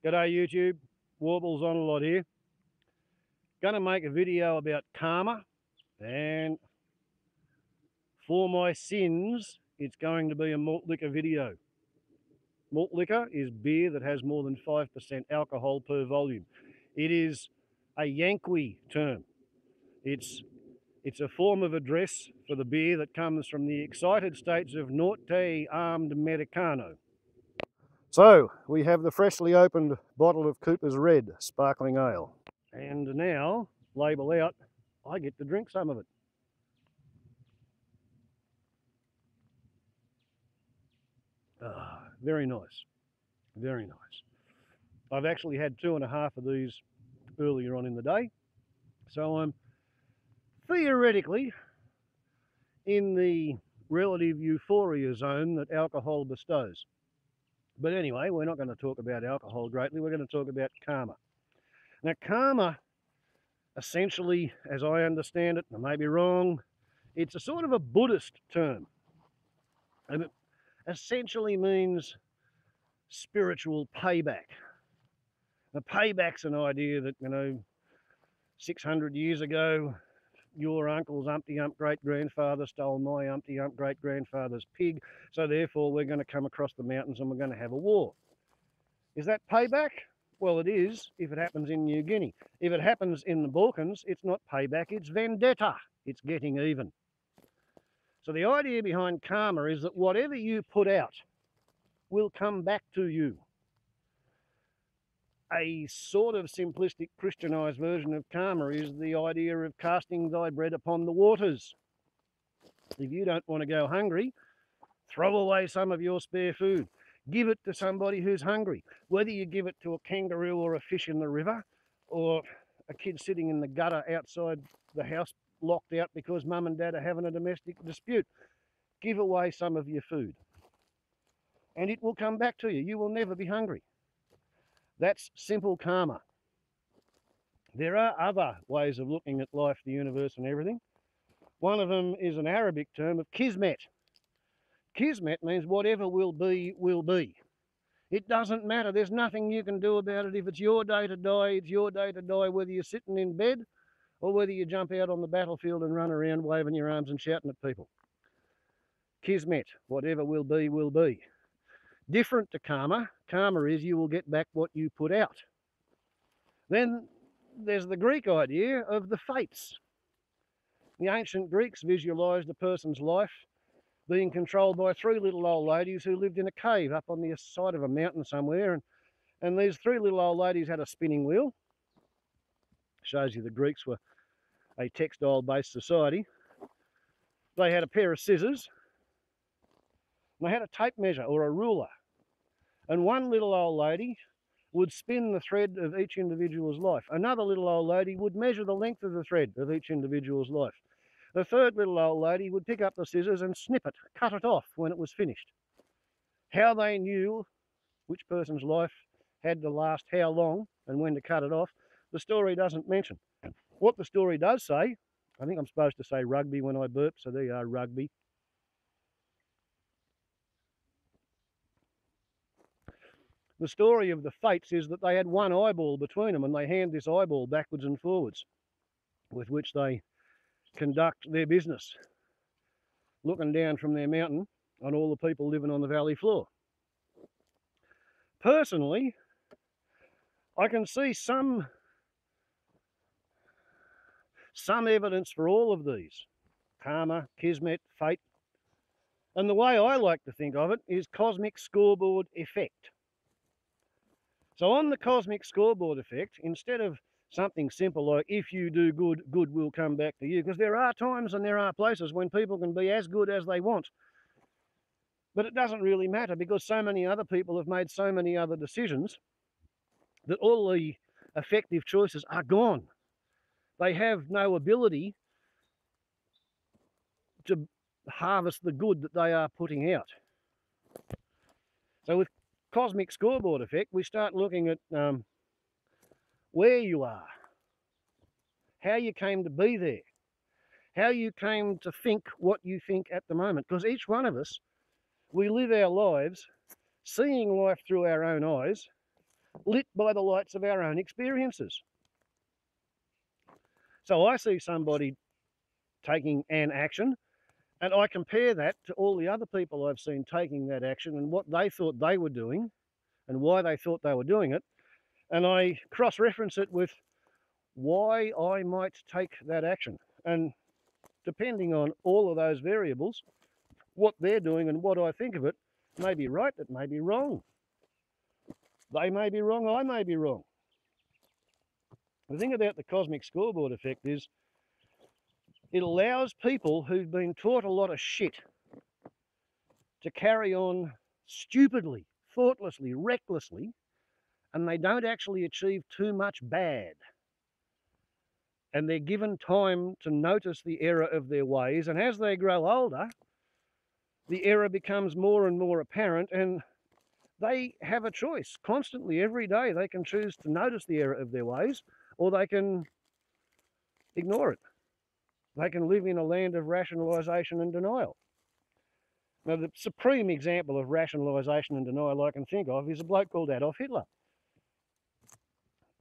G'day YouTube, Warbles on a lot here. Gonna make a video about karma, and for my sins, it's going to be a malt liquor video. Malt liquor is beer that has more than 5% alcohol per volume. It is a Yankee term. It's a form of address for the beer that comes from the excited states of Norte Armed Americano. So, we have the freshly opened bottle of Cooper's Red Sparkling Ale. And now, label out, I get to drink some of it. Very nice. Very nice. I've actually had 2.5 of these earlier on in the day. So I'm theoretically in the relative euphoria zone that alcohol bestows. But anyway, we're not going to talk about alcohol greatly. We're going to talk about karma. Now, karma, essentially, as I understand it, I may be wrong, it's a sort of a Buddhist term. And it essentially means spiritual payback. Now, payback's an idea that, 600 years ago, your uncle's umpty-ump great-grandfather stole my umpty-ump great-grandfather's pig, so therefore we're going to come across the mountains and we're going to have a war. Is that payback? Well, it is if it happens in New Guinea. If it happens in the Balkans, it's not payback, it's vendetta. It's getting even. So the idea behind karma is that whatever you put out will come back to you. A sort of simplistic Christianized version of karma is the idea of casting thy bread upon the waters. If you don't want to go hungry, throw away some of your spare food. Give it to somebody who's hungry. Whether you give it to a kangaroo or a fish in the river, or a kid sitting in the gutter outside the house locked out because mum and dad are having a domestic dispute. Give away some of your food. And it will come back to you. You will never be hungry. That's simple karma. There are other ways of looking at life, the universe and everything. One of them is an Arabic term of kismet. Kismet means whatever will be, will be. It doesn't matter. There's nothing you can do about it. If it's your day to die, it's your day to die, whether you're sitting in bed or whether you jump out on the battlefield and run around waving your arms and shouting at people. Kismet, whatever will be, will be. Different to karma. Karma is you will get back what you put out. Then there's the Greek idea of the fates. The ancient Greeks visualized a person's life being controlled by 3 little old ladies who lived in a cave up on the side of a mountain somewhere. And these 3 little old ladies had a spinning wheel. Shows you the Greeks were a textile-based society. They had a pair of scissors. They had a tape measure or a ruler. And one little old lady would spin the thread of each individual's life. Another little old lady would measure the length of the thread of each individual's life. The third little old lady would pick up the scissors and snip it, cut it off when it was finished. How they knew which person's life had to last how long and when to cut it off, the story doesn't mention. What the story does say, I think I'm supposed to say rugby when I burp, so there you are, rugby. The story of the fates is that they had one eyeball between them and they hand this eyeball backwards and forwards with which they conduct their business, looking down from their mountain on all the people living on the valley floor. Personally, I can see some evidence for all of these. Karma, kismet, fate. And the way I like to think of it is cosmic scoreboard effect. So on the cosmic scoreboard effect, instead of something simple like if you do good, good will come back to you, because there are times and there are places when people can be as good as they want. But it doesn't really matter because so many other people have made so many other decisions that all the effective choices are gone. They have no ability to harvest the good that they are putting out. So with cosmic scoreboard effect, we start looking at where you are, how you came to be there, how you came to think what you think at the moment. Because each one of us, we live our lives seeing life through our own eyes lit by the lights of our own experiences. So I see somebody taking an action, and I compare that to all the other people I've seen taking that action and what they thought they were doing and why they thought they were doing it. And I cross-reference it with why I might take that action. And depending on all of those variables, what they're doing and what I think of it may be right, it may be wrong. They may be wrong, I may be wrong. The thing about the cosmic scoreboard effect is it allows people who've been taught a lot of shit to carry on stupidly, thoughtlessly, recklessly, and they don't actually achieve too much bad. And they're given time to notice the error of their ways, and as they grow older, the error becomes more and more apparent, and they have a choice constantly every day. They can choose to notice the error of their ways, or they can ignore it. They can live in a land of rationalisation and denial. Now, the supreme example of rationalisation and denial I can think of is a bloke called Adolf Hitler.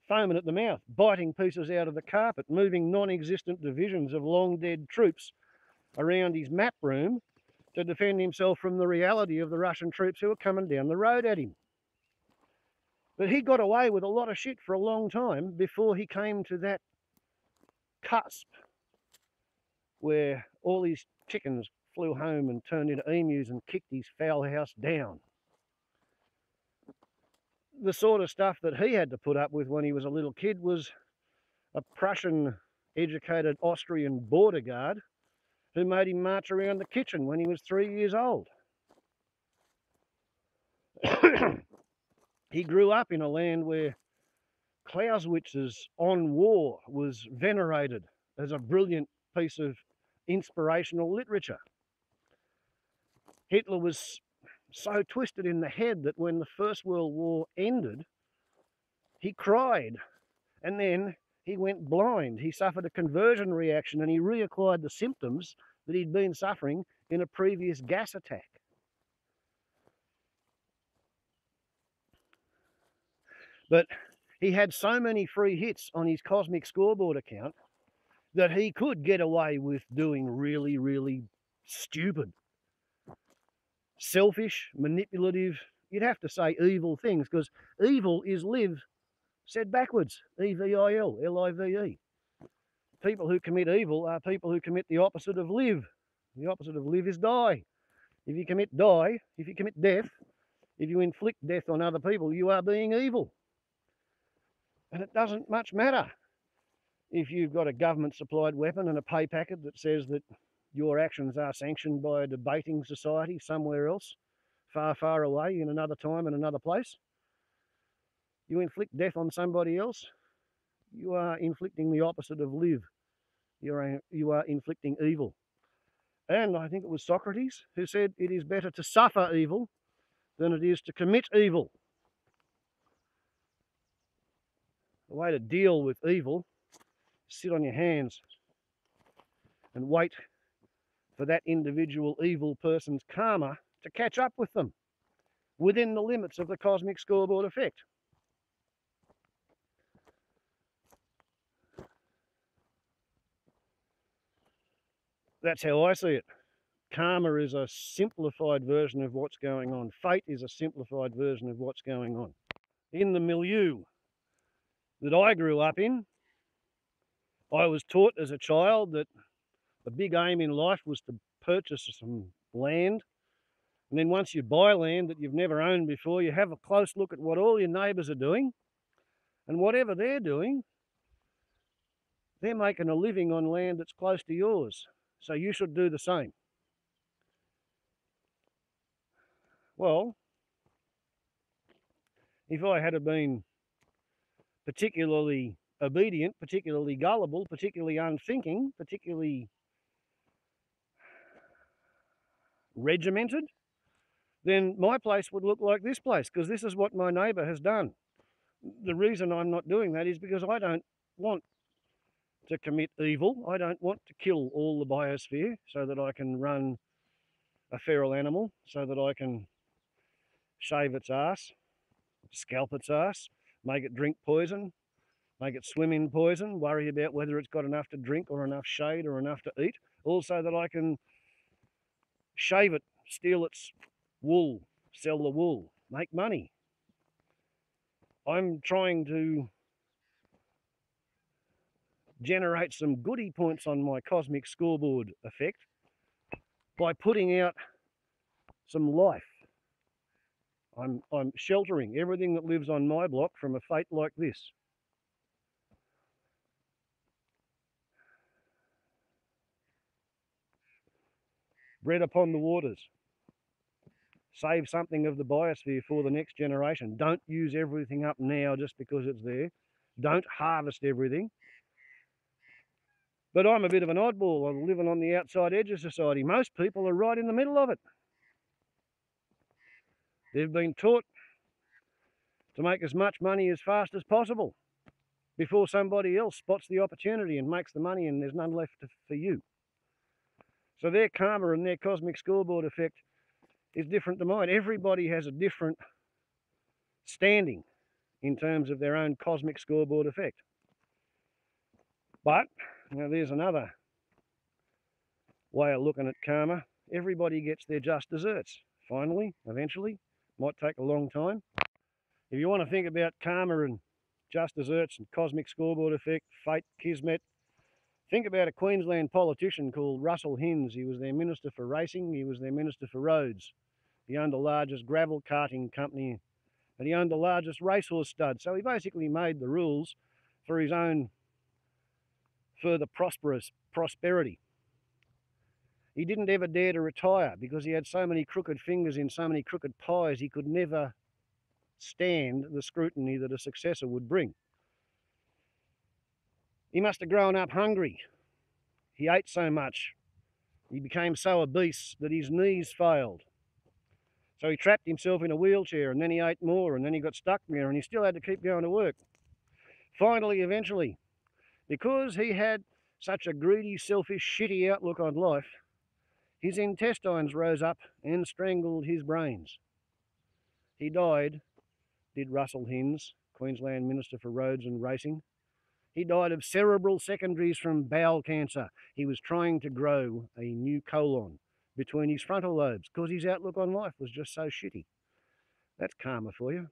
Foaming at the mouth, biting pieces out of the carpet, moving non-existent divisions of long-dead troops around his map room to defend himself from the reality of the Russian troops who were coming down the road at him. But he got away with a lot of shit for a long time before he came to that cusp where all his chickens flew home and turned into emus and kicked his foul house down. The sort of stuff that he had to put up with when he was a little kid was a Prussian-educated Austrian border guard who made him march around the kitchen when he was 3 years old. He grew up in a land where Clausewitz's On War was venerated as a brilliant piece of inspirational literature. Hitler was so twisted in the head that when the First World War ended, he cried, and then he went blind. He suffered a conversion reaction, and he reacquired the symptoms that he'd been suffering in a previous gas attack. But he had so many free hits on his cosmic scoreboard account that he could get away with doing really, really stupid, selfish, manipulative, you'd have to say evil things, because evil is live said backwards, E-V-I-L, L-I-V-E. People who commit evil are people who commit the opposite of live. The opposite of live is die. If you commit death, if you inflict death on other people, you are being evil. And it doesn't much matter if you've got a government-supplied weapon and a pay packet that says that your actions are sanctioned by a debating society somewhere else, far, far away in another time and another place. You inflict death on somebody else, you are inflicting the opposite of live. You are inflicting evil. And I think it was Socrates who said it is better to suffer evil than it is to commit evil. The way to deal with evil is sit on your hands and wait for that individual evil person's karma to catch up with them within the limits of the cosmic scoreboard effect. That's how I see it. Karma is a simplified version of what's going on. Fate is a simplified version of what's going on. In the milieu that I grew up in, I was taught as a child that the big aim in life was to purchase some land. And then once you buy land that you've never owned before, you have a close look at what all your neighbours are doing. And whatever they're doing, they're making a living on land that's close to yours. So you should do the same. Well, if I had been particularly obedient, particularly gullible, particularly unthinking, particularly regimented, then my place would look like this place, because this is what my neighbour has done. The reason I'm not doing that is because I don't want to commit evil. I don't want to kill all the biosphere so that I can run a feral animal, so that I can shave its ass, scalp its ass, make it drink poison, make it swim in poison, worry about whether it's got enough to drink or enough shade or enough to eat. Also that I can shave it, steal its wool, sell the wool, make money. I'm trying to generate some goodie points on my cosmic scoreboard effect by putting out some life. I'm sheltering everything that lives on my block from a fate like this. Bread upon the waters. Save something of the biosphere for the next generation. Don't use everything up now just because it's there. Don't harvest everything. But I'm a bit of an oddball. I'm living on the outside edge of society. Most people are right in the middle of it. They've been taught to make as much money as fast as possible before somebody else spots the opportunity and makes the money and there's none left for you. So their karma and their cosmic scoreboard effect is different to mine. Everybody has a different standing in terms of their own cosmic scoreboard effect. But now there's another way of looking at karma. Everybody gets their just desserts. Finally, eventually, might take a long time. If you want to think about karma and just desserts and cosmic scoreboard effect, fate, kismet, think about a Queensland politician called Russell Hinds. He was their Minister for Racing, he was their Minister for Roads. He owned the largest gravel carting company and he owned the largest racehorse stud. So he basically made the rules for his own further prosperity. He didn't ever dare to retire because he had so many crooked fingers in so many crooked pies he could never stand the scrutiny that a successor would bring. He must have grown up hungry. He ate so much. He became so obese that his knees failed. So he trapped himself in a wheelchair and then he ate more and then he got stuck there and he still had to keep going to work. Finally, eventually, because he had such a greedy, selfish, shitty outlook on life, his intestines rose up and strangled his brains. He died, did Russell Hinds, Queensland Minister for Roads and Racing. He died of cerebral secondaries from bowel cancer. He was trying to grow a new colon between his frontal lobes because his outlook on life was just so shitty. That's karma for you.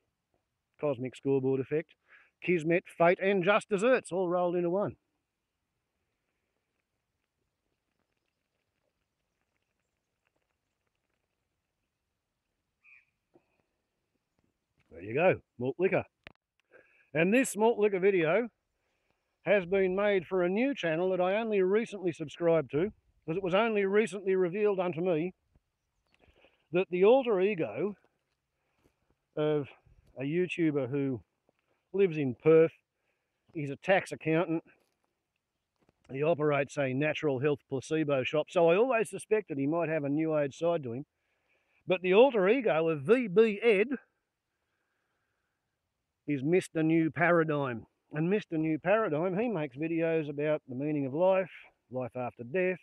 Cosmic scoreboard effect, kismet, fate, and just desserts all rolled into one. There you go, malt liquor. And this malt liquor video has been made for a new channel that I only recently subscribed to, because it was only recently revealed unto me that the alter ego of a YouTuber who lives in Perth, he's a tax accountant, he operates a natural health placebo shop, so I always suspected he might have a new age side to him. But the alter ego of VB Ed is MrNewParadigm. And MrNewParadigm, he makes videos about the meaning of life, life after death,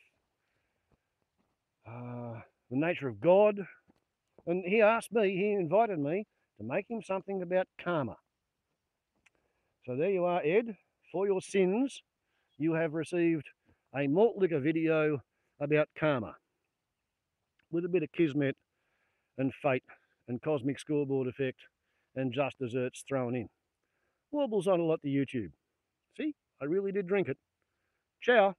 the nature of God. And he asked me, he invited me to make him something about karma. So there you are, Ed. For your sins, you have received a malt liquor video about karma with a bit of kismet and fate and cosmic scoreboard effect and just desserts thrown in. Warbles on a lot to YouTube. See, I really did drink it. Ciao.